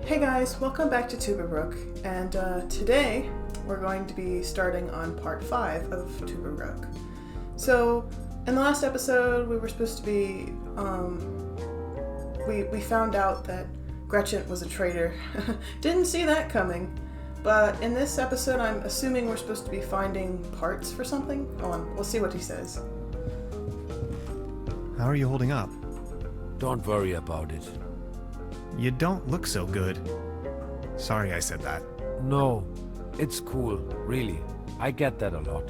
Hey guys, welcome back to Truberbrook, and today we're going to be starting on part 5 of Truberbrook. So, in the last episode we were supposed to be, we found out that Gretchen was a traitor. Didn't see that coming, but in this episode I'm assuming we're supposed to be finding parts for something. Hold on, we'll see what he says. How are you holding up? Don't worry about it. You don't look so good. Sorry I said that. No, it's cool, really. I get that a lot.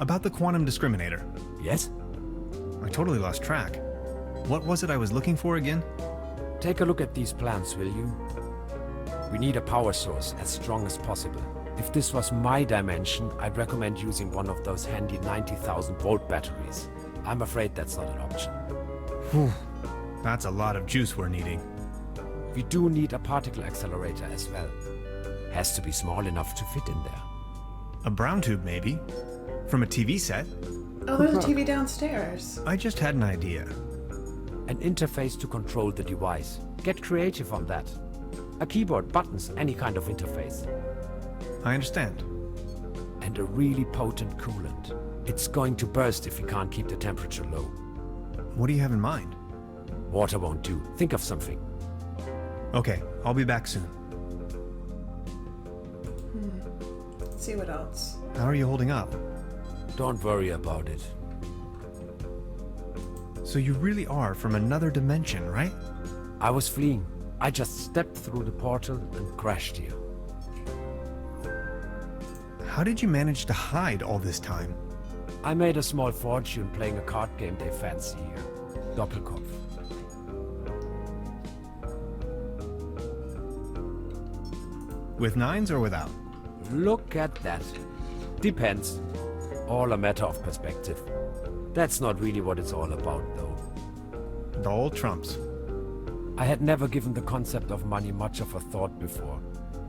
About the quantum discriminator. Yes? I totally lost track. What was it I was looking for again? Take a look at these plans, will you? We need a power source as strong as possible. If this was my dimension, I'd recommend using one of those handy 90,000 volt batteries. I'm afraid that's not an option. Whew. That's a lot of juice we're needing. We do need a particle accelerator as well. Has to be small enough to fit in there. A brown tube, maybe? From a TV set? Oh, there's a TV downstairs. I just had an idea. An interface to control the device. Get creative on that. A keyboard, buttons, any kind of interface. I understand. And a really potent coolant. It's going to burst if we can't keep the temperature low. What do you have in mind? Water won't do. Think of something. Okay, I'll be back soon. Let's see what else. How are you holding up? Don't worry about it. So you really are from another dimension, right? I was fleeing. I just stepped through the portal and crashed here. How did you manage to hide all this time? I made a small fortune playing a card game they fancy here. Doppelkopf. With nines or without? Look at that. Depends. All a matter of perspective. That's not really what it's all about, though. All trumps. I had never given the concept of money much of a thought before.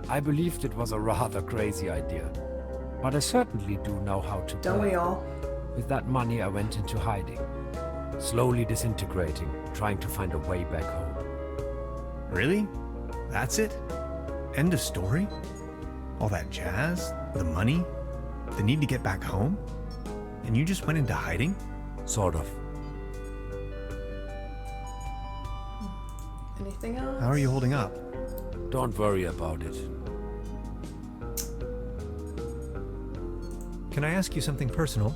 I believed it was a rather crazy idea. But I certainly do know how to Don't play. we all? With that money, I went into hiding. Slowly disintegrating, trying to find a way back home. Really? That's it? End of story? All that jazz? The money? The need to get back home? And you just went into hiding? Sort of. Anything else? How are you holding up? Don't worry about it. Can I ask you something personal?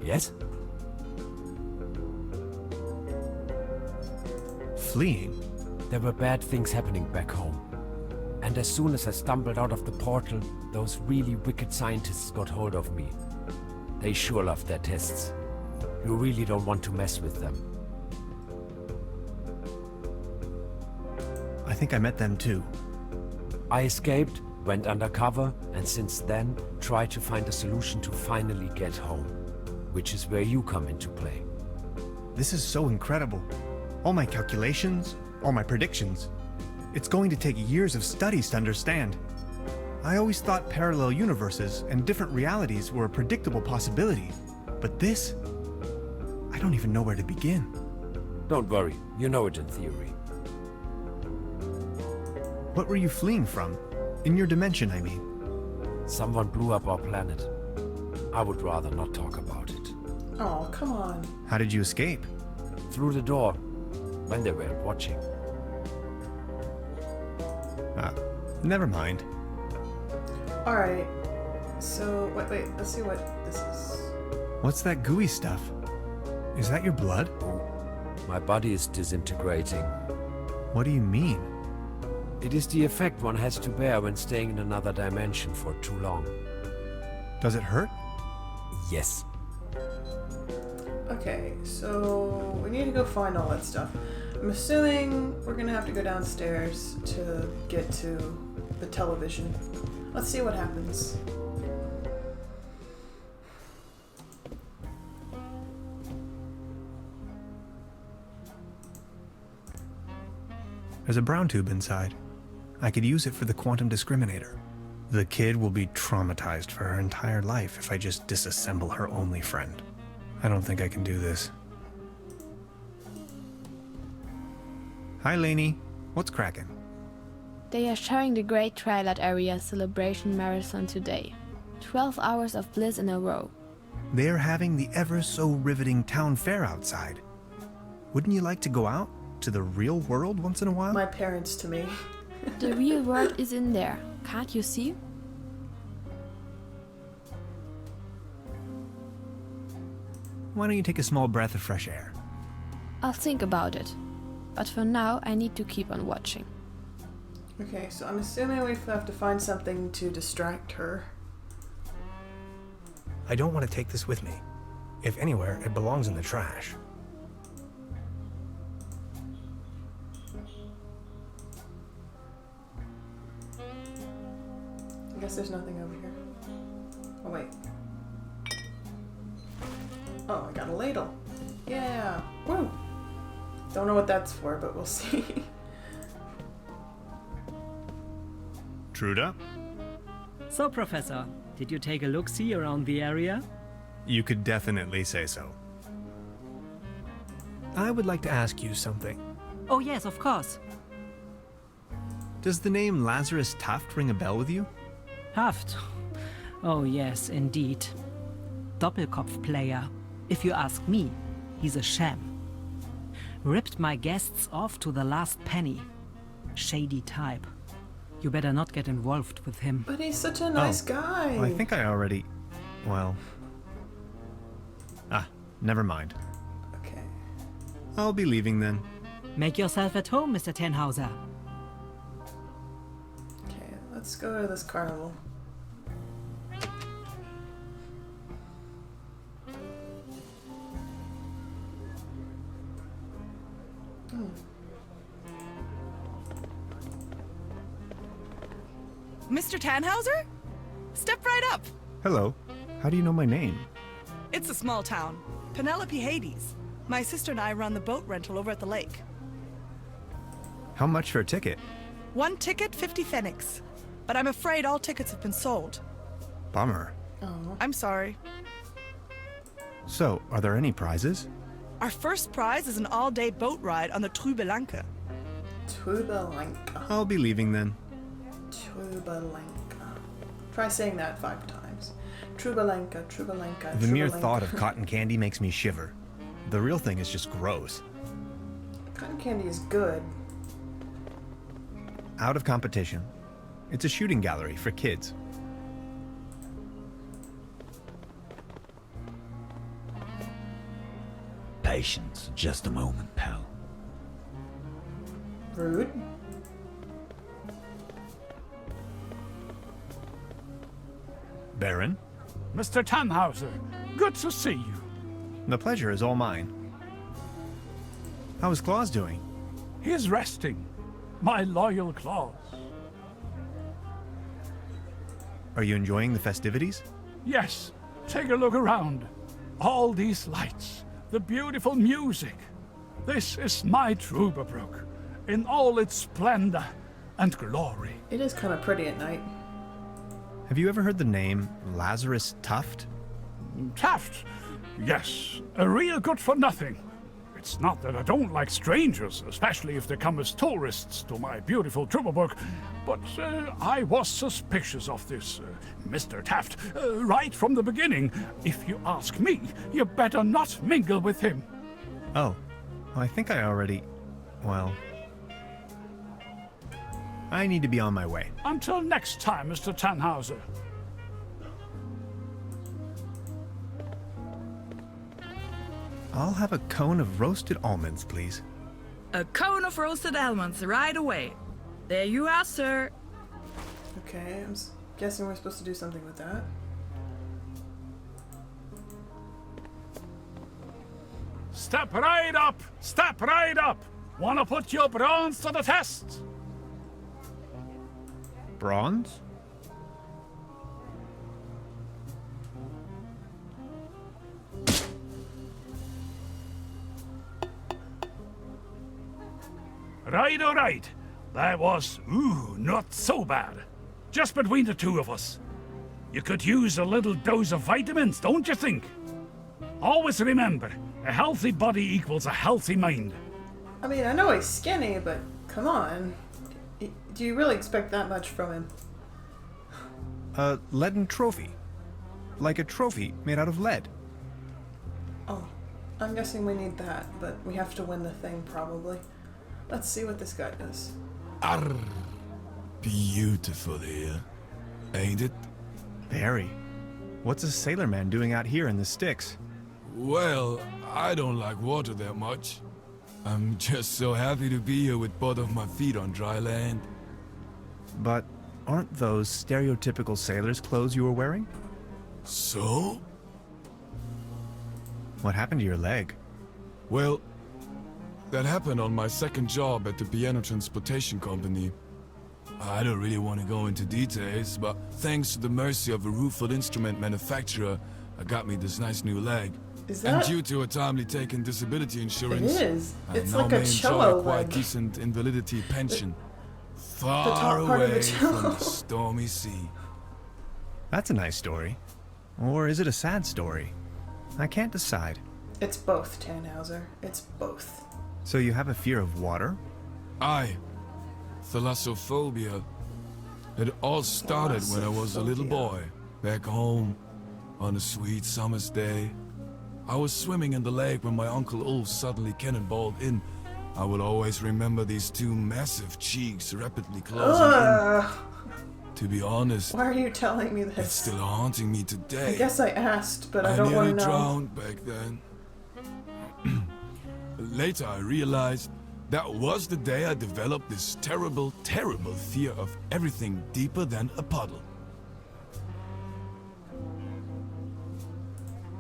Yes? Fleeing? There were bad things happening back home. And as soon as I stumbled out of the portal, those really wicked scientists got hold of me. They sure love their tests. You really don't want to mess with them. I think I met them too. I escaped, went undercover, and since then, tried to find a solution to finally get home. Which is where you come into play. This is so incredible. All my calculations, all my predictions. It's going to take years of studies to understand. I always thought parallel universes and different realities were a predictable possibility. But this, I don't even know where to begin. Don't worry, you know it in theory. What were you fleeing from? In your dimension, I mean. Someone blew up our planet. I would rather not talk about it. Oh, come on. How did you escape? Through the door, when they weren't watching. Never mind. Alright. So, wait, let's see what this is. What's that gooey stuff? Is that your blood? My body is disintegrating. What do you mean? It is the effect one has to bear when staying in another dimension for too long. Does it hurt? Yes. Okay, so we need to go find all that stuff. I'm assuming we're gonna have to go downstairs to get to the television. Let's see what happens. There's a brown tube inside. I could use it for the quantum discriminator. The kid will be traumatized for her entire life if I just disassemble her only friend. I don't think I can do this. Hi, Lainey. What's cracking? They are sharing the Great Twilight Area Celebration Marathon today. 12 hours of bliss in a row. They're having the ever-so-riveting town fair outside. Wouldn't you like to go out to the real world once in a while? My parents to me. The real world is in there. Can't you see? Why don't you take a small breath of fresh air? I'll think about it. But for now, I need to keep on watching. Okay, so I'm assuming we have to find something to distract her. I don't want to take this with me. If anywhere, it belongs in the trash. I guess there's nothing over here. Oh, wait. Oh, I got a ladle. Yeah. Woo! Don't know what that's for, but we'll see. Truda? So, Professor, did you take a look-see around the area? You could definitely say so. I would like to ask you something. Oh yes, of course. Does the name Lazarus Taft ring a bell with you? Haft. Oh yes, indeed. Doppelkopf player. If you ask me, he's a sham. Ripped my guests off to the last penny. Shady type. You better not get involved with him. But he's such a nice guy. Well, I think I already... well... never mind. Okay. I'll be leaving then. Make yourself at home, Mr. Tannhauser. Okay, let's go to this carnival. Mr. Tannhauser? Step right up. Hello. How do you know my name? It's a small town. Penelope Hades. My sister and I run the boat rental over at the lake. How much for a ticket? 1 ticket, 50 pfennigs. But I'm afraid all tickets have been sold. Bummer. Oh. I'm sorry. So, are there any prizes? Our first prize is an all-day boat ride on the Truberbrook. Truberbrook. I'll be leaving then. Truberbrook. Try saying that 5 times. Truberbrook, Truberbrook. The mere thought of cotton candy makes me shiver. The real thing is just gross. Cotton candy is good. Out of competition. It's a shooting gallery for kids. Patience, just a moment, pal. Rude. Baron, Mr. Tannhauser, good to see you. the pleasure is all mine. How is Claus doing? He's resting. My loyal Claus. Are you enjoying the festivities? Yes, take a look around. All these lights, the beautiful music. This is my Truberbrook, in all its splendor and glory. It is kind of pretty at night. Have you ever heard the name Lazarus Taft? Taft, yes, a real good-for-nothing. It's not that I don't like strangers, especially if they come as tourists to my beautiful Truberbrook, but I was suspicious of this Mr. Taft right from the beginning. If you ask me, you better not mingle with him. Oh, well, I think I already... well... I need to be on my way. Until next time, Mr. Tannhauser. I'll have a cone of roasted almonds, please. A cone of roasted almonds right away. There you are, sir. Okay, I'm guessing we're supposed to do something with that. Step right up! Step right up! Wanna put your bronze to the test? Bronze? Right, all right. That was, not so bad. Just between the two of us. You could use a little dose of vitamins, don't you think? Always remember, a healthy body equals a healthy mind. I mean, I know he's skinny, but come on. Do you really expect that much from him? A leaden trophy. Like a trophy made out of lead. Oh, I'm guessing we need that, but we have to win the thing, probably. Let's see what this guy does. Arr, beautiful here, ain't it? Very. What's a sailor man doing out here in the sticks? Well, I don't like water that much. I'm just so happy to be here with both of my feet on dry land. But aren't those stereotypical sailor's clothes you were wearing? So? What happened to your leg? Well, that happened on my second job at the piano transportation company. I don't really want to go into details, but thanks to the mercy of a rueful instrument manufacturer, I got me this nice new leg. Is And that... due to a timely taken disability insurance, It is. I It's now like a may cello enjoy a quite leg. decent invalidity pension. top Far part of the away cello. from the stormy sea. That's a nice story. Or is it a sad story? I can't decide. It's both, Tannhauser. It's both. So you have a fear of water? Aye. Thalassophobia. It all started when I was a little boy, back home, on a sweet summer's day. I was swimming in the lake when my Uncle Ulf suddenly cannonballed in. I will always remember these two massive cheeks rapidly closing in. To be honest, Why are you telling me it's this? still haunting me today. I guess I asked, but I I don't want nearly to know. drowned back then. Later I realized that was the day I developed this terrible, terrible fear of everything deeper than a puddle.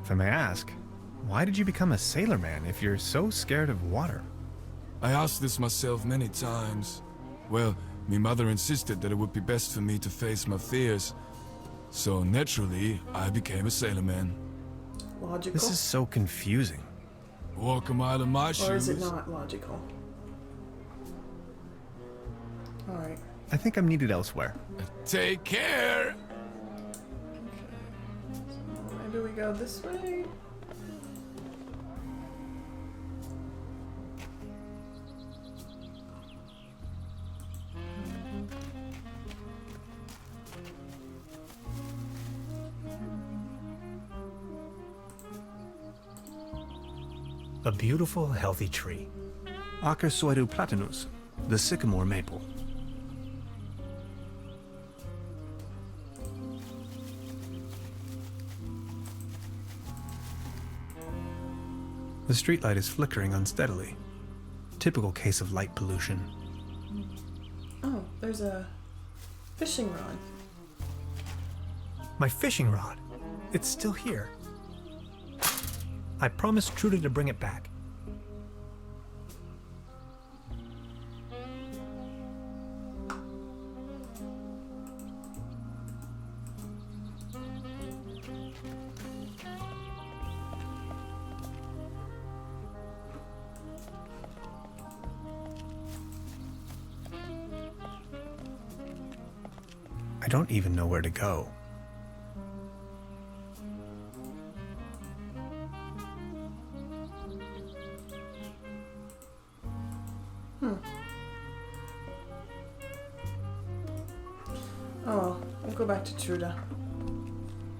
If I may ask, why did you become a sailor man if you're so scared of water? I asked this myself many times. Well, my mother insisted that it would be best for me to face my fears. So naturally, I became a sailor man. Logical? This is so confusing. Walk a mile in my shoes. Or is it not logical? Alright. I think I'm needed elsewhere. Take care! Maybe we go this way? A beautiful, healthy tree. Acersoidu platanus, the sycamore maple. The streetlight is flickering unsteadily. Typical case of light pollution. Oh, there's a fishing rod. My fishing rod. It's still here. I promised Trudy to bring it back. I don't even know where to go. Oh, I'll go back to Truda.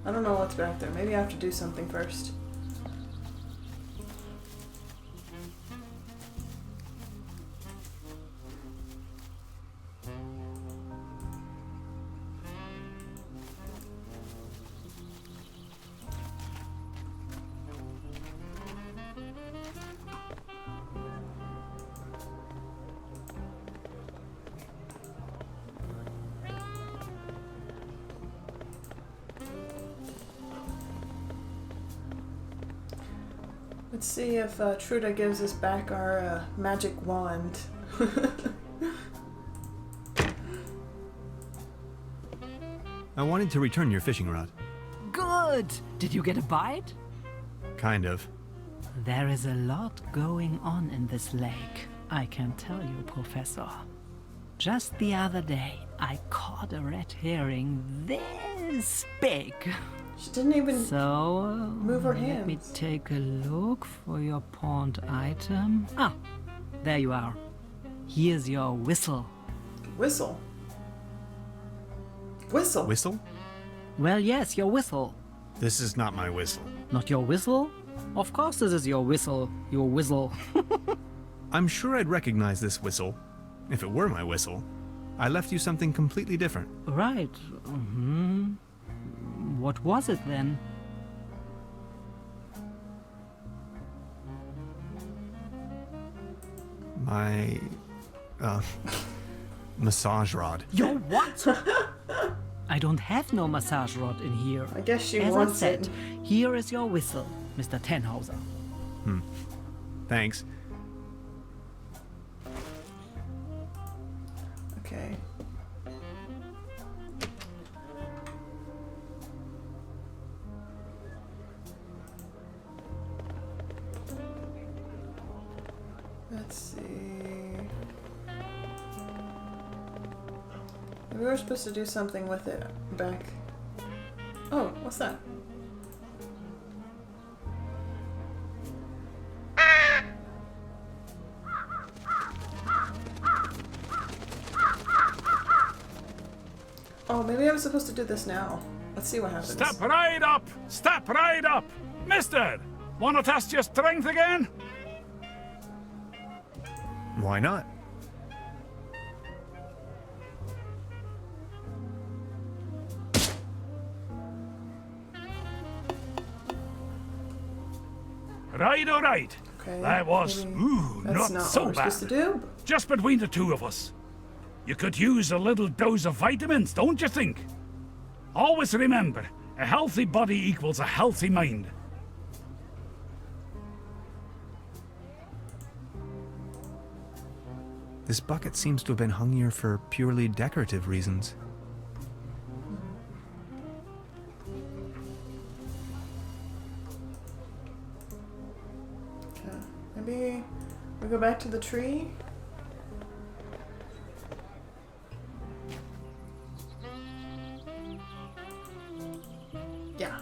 I don't know what's back there. Maybe I have to do something first. Let's see if Truda gives us back our magic wand. I wanted to return your fishing rod. Good! Did you get a bite? Kind of. There is a lot going on in this lake, I can tell you, Professor. Just the other day, I caught a red herring this big. She didn't even move her Let me hands. take a look for your pawned item. Ah, there you are. Here's your whistle. Whistle. Whistle? Whistle? Well, yes, your whistle. This is not my whistle. Not your whistle? Of course this is your whistle. Your whistle. I'm sure I'd recognize this whistle, if it were my whistle. I left you something completely different. Right. What was it then? My, massage rod. Your what? I don't have no massage rod in here. I guess she As I wants said, it. here is your whistle, Mr. Tannhauser. Thanks. Okay. Let's see. We were supposed to do something with it back. Oh, what's that? Oh, maybe I was supposed to do this now. Let's see what happens. Step right up! Step right up! Mister! Wanna test your strength again? Why not? Right, all right. Okay, That was, maybe that's not not so what we're bad. supposed to do. Just between the two of us. You could use a little dose of vitamins, don't you think? Always remember, a healthy body equals a healthy mind. This bucket seems to have been hung here for purely decorative reasons. Okay, maybe we go back to the tree. Yeah.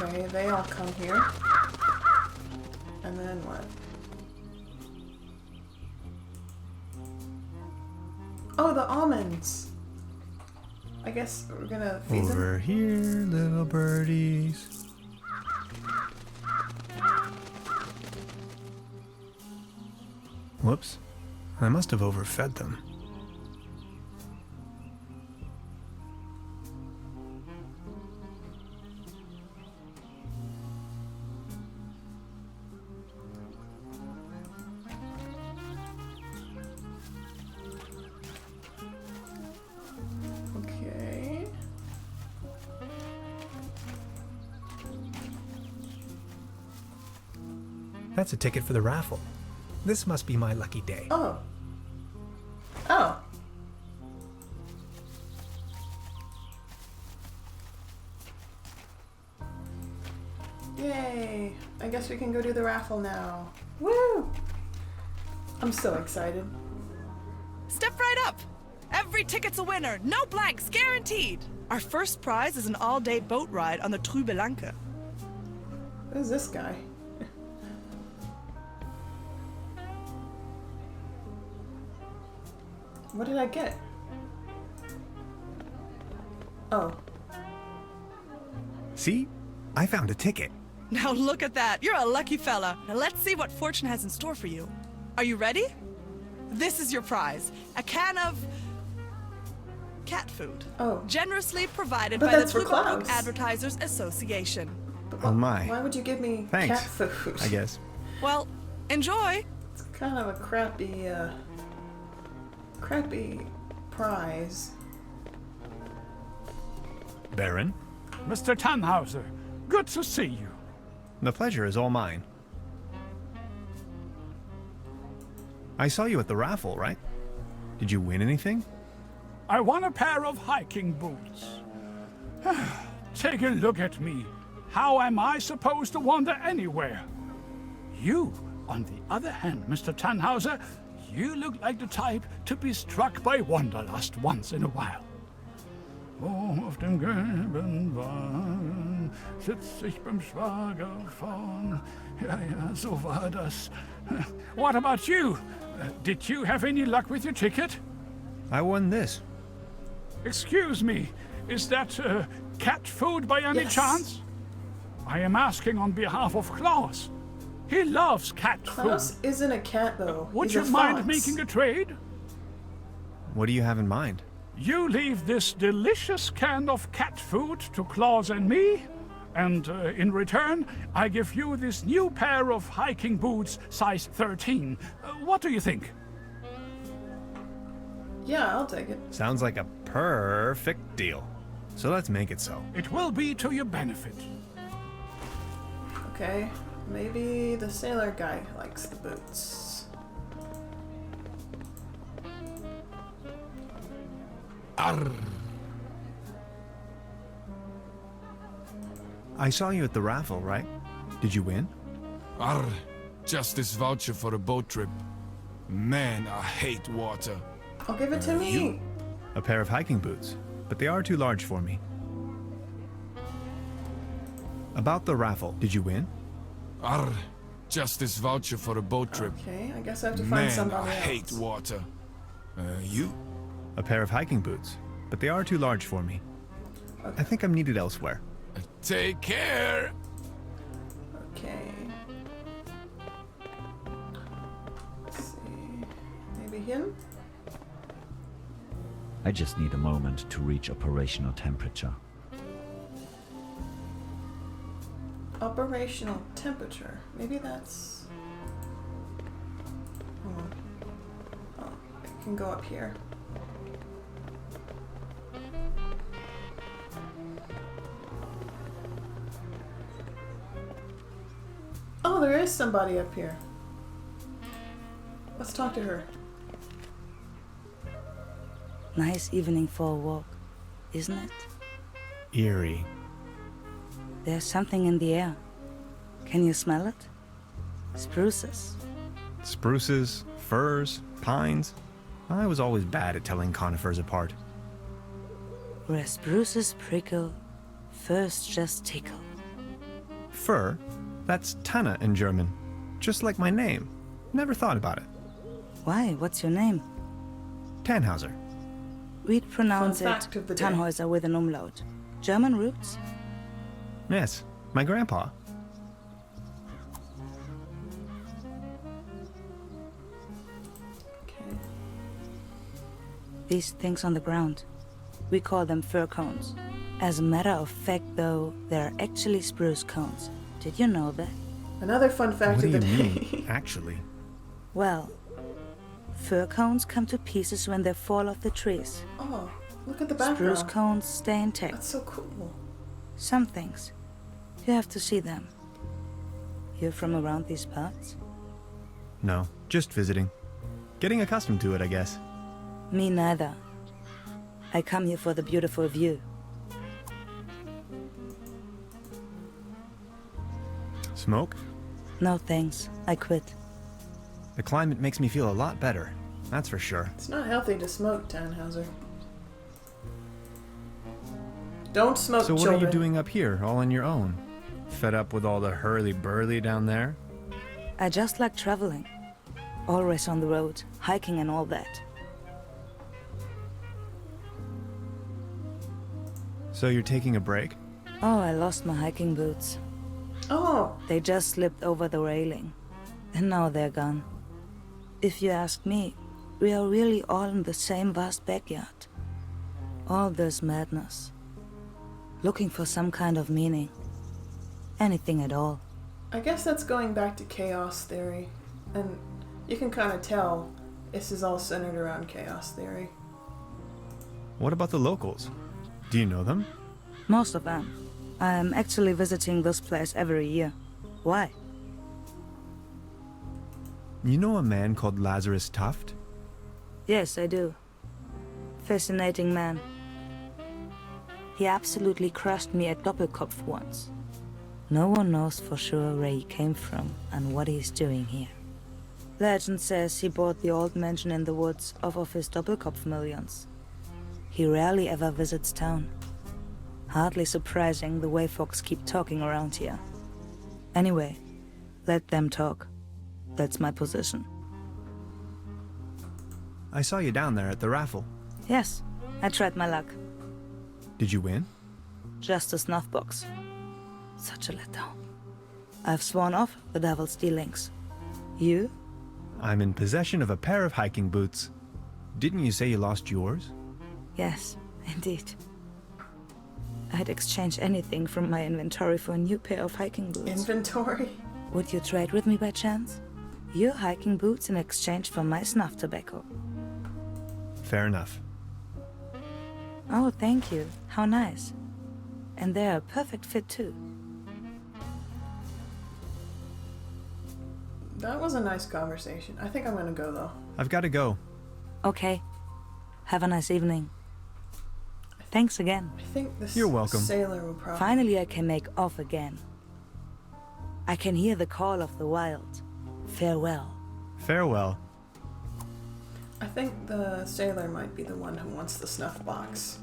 Okay, they all come here. And then what? Oh, the almonds! I guess we're gonna feed them. Over here, little birdies. Whoops. I must have overfed them. Okay. That's a ticket for the raffle. This must be my lucky day. Oh. Oh. Yay! I guess we can go do the raffle now. Woo! I'm so excited. Step right up. Every ticket's a winner. No blanks, guaranteed. Our first prize is an all-day boat ride on the Truberbrook. Who's this guy? What did I get? Oh. See? I found a ticket. Now look at that. You're a lucky fella. Now let's see what fortune has in store for you. Are you ready? This is your prize. A can of cat food. Oh. Generously provided But by the that's for Truberbrook Klaus. Advertisers Association. Oh my. Why would you give me Thanks. cat food? I guess. Well, enjoy. It's kind of a crappy prize. Baron, Mr. Tannhauser, good to see you. the pleasure is all mine. I saw you at the raffle, right? Did you win anything? I won a pair of hiking boots. Take a look at me. How am I supposed to wander anywhere? You, on the other hand, Mr. Tannhauser, You look like the type to be struck by wanderlust once in a while. Auf dem gelben Wagen sitz ich beim Schwager vorn. Ja, so war das. What about you? Did you have any luck with your ticket? I won this. Excuse me, is that cat food by any Yes. chance? I am asking on behalf of Klaus. He loves cat Klaus food. isn't a cat, though. Would He's you a mind fox. making a trade? What do you have in mind? You leave this delicious can of cat food to Claus and me, and in return, I give you this new pair of hiking boots, size 13. What do you think? Yeah, I'll take it. Sounds like a perfect deal. So let's make it so. It will be to your benefit. Okay, maybe the sailor guy likes the boots. Arr. I saw you at the raffle, right? Did you win? Arr. Just this voucher for a boat trip. Man, I hate water. I'll give it to me. A pair of hiking boots, but they are too large for me. About the raffle, did you win? Arr. Just this voucher for a boat trip. Okay, I guess I have to find Man, somebody I else. hate water. You? A pair of hiking boots, but they are too large for me. I think I'm needed elsewhere. Take care. Okay. Let's see. Maybe him? I just need a moment to reach operational temperature. Operational temperature. Maybe that's... Hold on. Oh, I can go up here. Oh, there is somebody up here. Let's talk to her. Nice evening for a walk, isn't it? Eerie. There's something in the air. Can you smell it? Spruces. Spruces, firs, pines. I was always bad at telling conifers apart. Where spruces prickle, firs just tickle. Fir? That's Tanne in German. Just like my name. Never thought about it. Why? What's your name? Tannhauser. We'd pronounce Fun it fact of the day. Tannhäuser with an umlaut. German roots? Yes, my grandpa. Okay. These things on the ground. We call them fir cones. As a matter of fact, though, they're actually spruce cones. Did you know that? Another fun fact What of do the you day. mean, actually? Well, fir cones come to pieces when they fall off the trees. Oh, look at the Spruce background. cones stay intact. That's so cool. Some things. You have to see them. You're from around these parts? No, just visiting. Getting accustomed to it, I guess. Me neither. I come here for the beautiful view. Smoke? No thanks. I quit. The climate makes me feel a lot better. That's for sure. It's not healthy to smoke, Tannhauser. Don't smoke, So what children. are you doing up here, all on your own? Fed up with all the hurly-burly down there? I just like traveling. Always on the road, hiking and all that. So you're taking a break? Oh, I lost my hiking boots. Oh, They just slipped over the railing. And now they're gone. If you ask me, we are really all in the same vast backyard. All this madness. Looking for some kind of meaning. Anything at all. I guess that's going back to chaos theory. And you can kind of tell this is all centered around chaos theory. What about the locals? Do you know them? Most of them. I am actually visiting this place every year. Why? You know a man called Lazarus Tuft? Yes, I do. Fascinating man. He absolutely crushed me at Doppelkopf once. No one knows for sure where he came from and what he's doing here. Legend says he bought the old mansion in the woods off of his Doppelkopf millions. He rarely ever visits town. Hardly surprising the way folks keep talking around here. Anyway, let them talk. That's my position. I saw you down there at the raffle. Yes, I tried my luck. Did you win? Just a snuff box. Such a letdown. I've sworn off the devil's dealings. You? I'm in possession of a pair of hiking boots. Didn't you say you lost yours? Yes, indeed. I'd exchange anything from my inventory for a new pair of hiking boots. Inventory? Would you trade with me by chance? Your hiking boots in exchange for my snuff tobacco. Fair enough. Oh, thank you. How nice. And they're a perfect fit too. That was a nice conversation. I think I'm gonna go though. I've got to go. Okay. Have a nice evening. Thanks again. I think this You're welcome. sailor will probably... Finally I can make off again. I can hear the call of the wild. Farewell. Farewell. I think the sailor might be the one who wants the snuff box.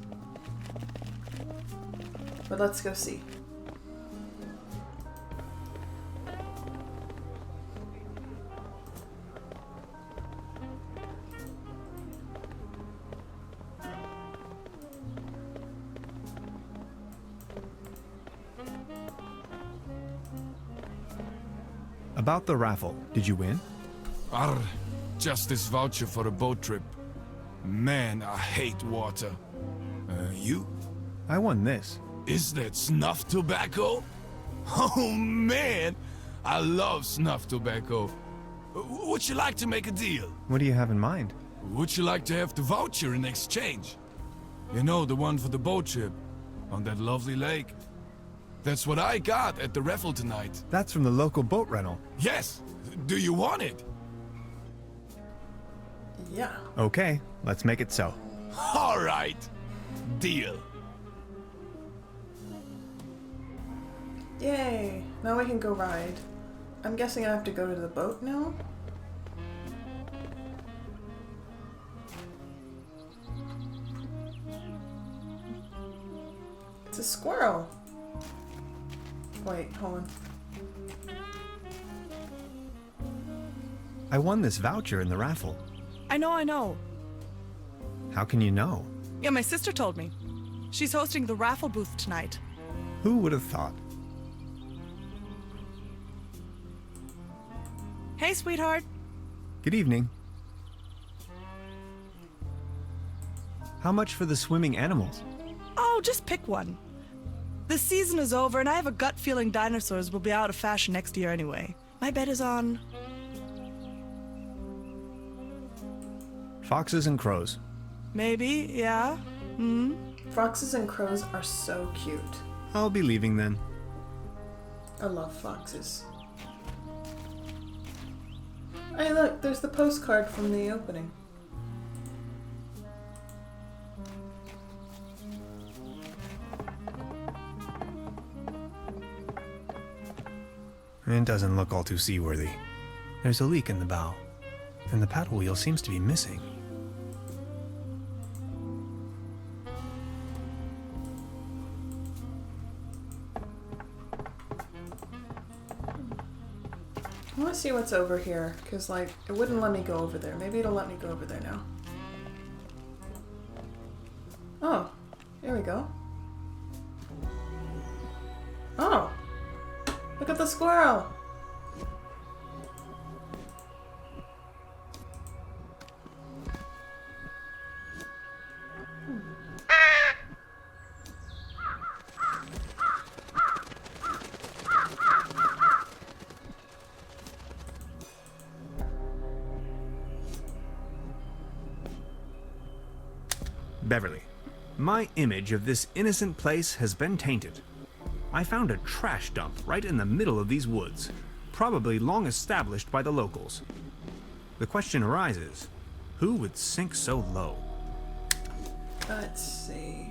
But let's go see. About the raffle, did you win? Arr, just this voucher for a boat trip. Man, I hate water. You? I won this. Is that snuff tobacco? Oh man, I love snuff tobacco. Would you like to make a deal? What do you have in mind? Would you like to have the voucher in exchange? You know, the one for the boat trip on that lovely lake. That's what I got at the raffle tonight. That's from the local boat rental. Yes. Do you want it? Yeah. Okay, let's make it so. All right. Deal. Yay! Now we can go ride. I'm guessing I have to go to the boat now? It's a squirrel! Wait, hold on. I won this voucher in the raffle. I know. How can you know? Yeah, my sister told me. She's hosting the raffle booth tonight. Who would have thought? Hey, sweetheart. Good evening. How much for the swimming animals? Oh, just pick one. The season is over, and I have a gut feeling dinosaurs will be out of fashion next year anyway. My bet is on... Foxes and crows. Maybe, yeah. Hmm? Foxes and crows are so cute. I'll be leaving then. I love foxes. Hey look, there's the postcard from the opening. It doesn't look all too seaworthy. There's a leak in the bow, and the paddle wheel seems to be missing. I want to see what's over here, because, like, it wouldn't let me go over there. Maybe it'll let me go over there now. Oh, here we go. Oh, look at the squirrel. Beverly, my image of this innocent place has been tainted. I found a trash dump right in the middle of these woods, probably long established by the locals. The question arises, who would sink so low? Let's see.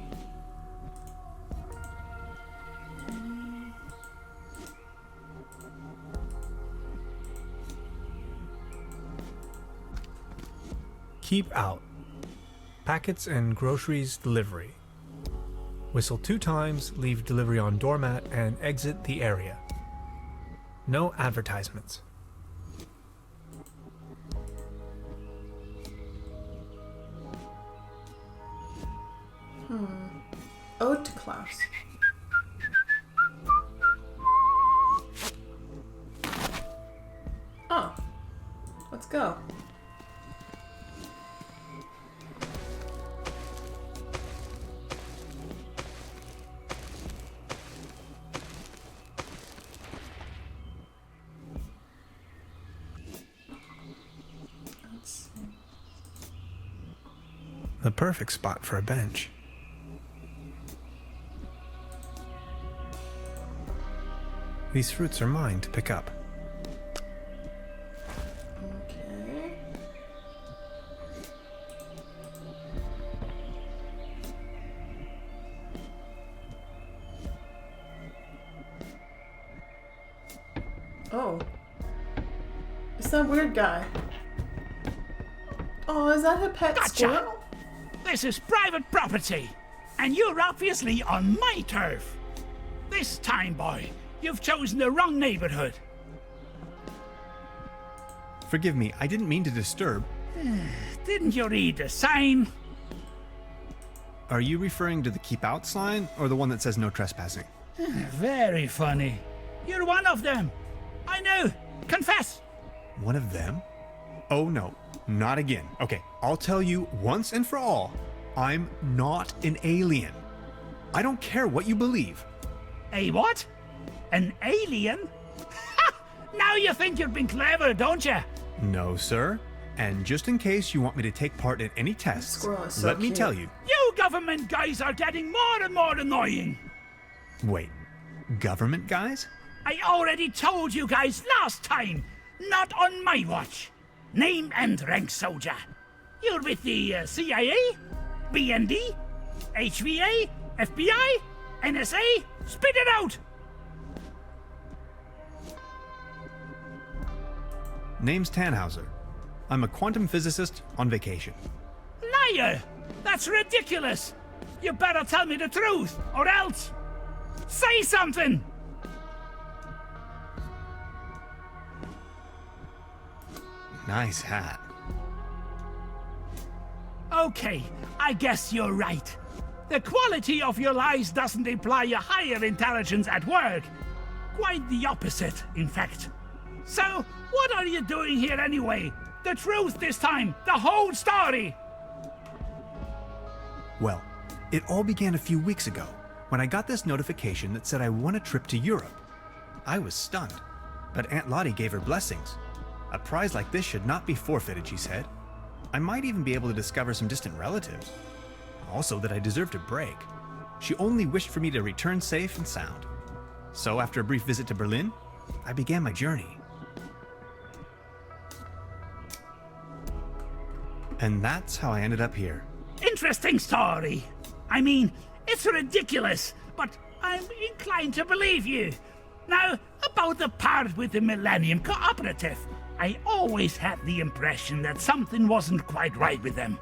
Keep out. Packets and groceries delivery. Whistle 2 times, leave delivery on doormat, and exit the area. No advertisements. Ode to Klaus. Oh. Let's go. Let's see. The perfect spot for a bench. These fruits are mine to pick up. Okay. Oh. It's that weird guy. Oh, is that a pet squirrel? This is private property, and you're obviously on my turf. This time, boy, you've chosen the wrong neighborhood. Forgive me, I didn't mean to disturb. Didn't you read the sign? Are you referring to the keep out sign or the one that says no trespassing? Very funny. You're one of them. I know. Confess. One of them? Oh no, not again. Okay, I'll tell you once and for all, I'm not an alien. I don't care what you believe. A what? An alien? Ha! Now you think you've been clever, don't you? No, sir. And just in case you want me to take part in any tests, Squirrel is so let me cute. tell you. You government guys are getting more and more annoying. Wait, government guys? I already told you guys last time. Not on my watch. Name and rank, soldier. You're with the CIA, BND, HVA, FBI, NSA. Spit it out! Name's Tannhauser. I'm a quantum physicist on vacation. Liar! That's ridiculous! You better tell me the truth, or else... Say something! Nice hat. Okay, I guess you're right. The quality of your lies doesn't imply a higher intelligence at work. Quite the opposite, in fact. So, what are you doing here anyway? The truth this time, the whole story! Well, it all began a few weeks ago when I got this notification that said I won a trip to Europe. I was stunned, but Aunt Lottie gave her blessings. A prize like this should not be forfeited, she said. I might even be able to discover some distant relatives. Also that I deserved a break. She only wished for me to return safe and sound. So after a brief visit to Berlin, I began my journey. And that's how I ended up here. Interesting story. I mean, it's ridiculous, but I'm inclined to believe you. Now, about the part with the Millennium Cooperative. I always had the impression that something wasn't quite right with them.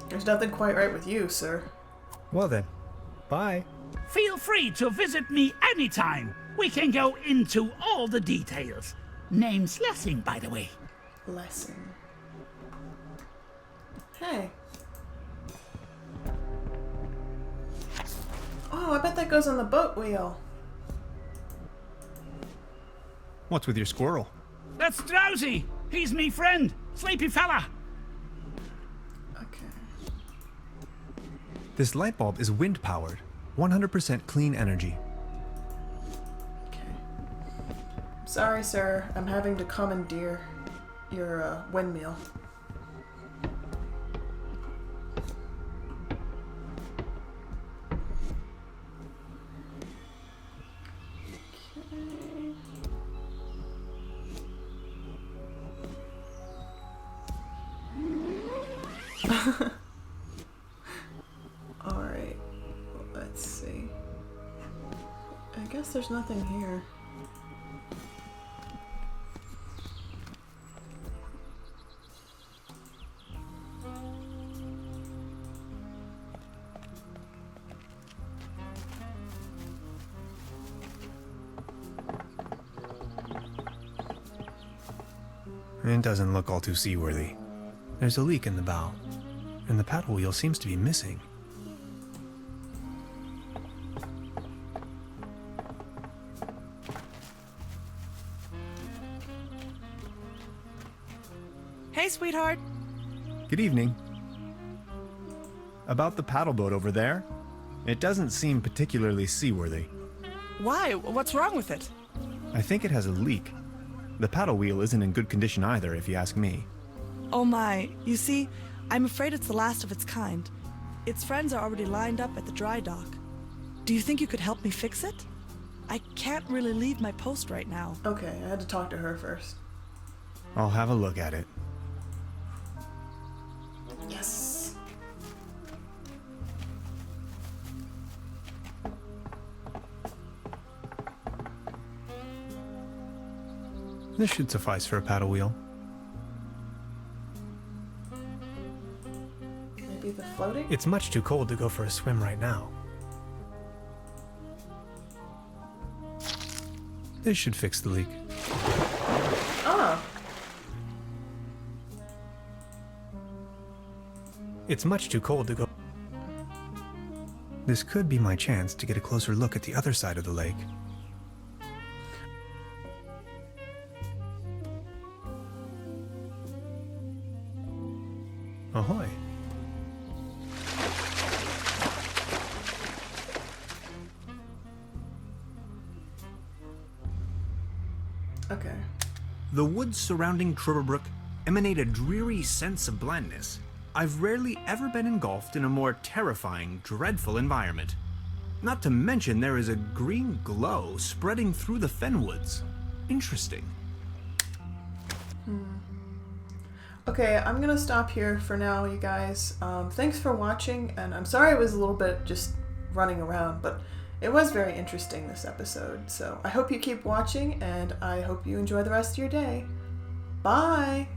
There's nothing quite right with you, sir. Well then, bye. Feel free to visit me anytime. We can go into all the details. Name's Lessing, by the way. Lesson. Hey. Oh, I bet that goes on the boat wheel. What's with your squirrel? That's Drowsy. He's me friend. Sleepy fella. Okay. This light bulb is wind-powered, 100% clean energy. Okay. Sorry, sir. I'm having to commandeer your windmill. Alright, let's see. I guess there's nothing here. It doesn't look all too seaworthy. There's a leak in the bow, and the paddle wheel seems to be missing. Hey, sweetheart. Good evening. About the paddle boat over there? It doesn't seem particularly seaworthy. Why? What's wrong with it? I think it has a leak. The paddle wheel isn't in good condition either, if you ask me. Oh my. You see, I'm afraid it's the last of its kind. Its friends are already lined up at the dry dock. Do you think you could help me fix it? I can't really leave my post right now. Okay, I had to talk to her first. I'll have a look at it. Yes. This should suffice for a paddle wheel. Maybe the floating? It's much too cold to go for a swim right now. This should fix the leak. Ah! It's much too cold to go. This could be my chance to get a closer look at the other side of the lake. Ahoy. Okay. The woods surrounding Truberbrook emanate a dreary sense of blandness. I've rarely ever been engulfed in a more terrifying, dreadful environment. Not to mention there is a green glow spreading through the fenwoods. Interesting. Okay, I'm gonna stop here for now, you guys. Thanks for watching, and I'm sorry it was a little bit just running around, but it was very interesting this episode. So I hope you keep watching, and I hope you enjoy the rest of your day. Bye!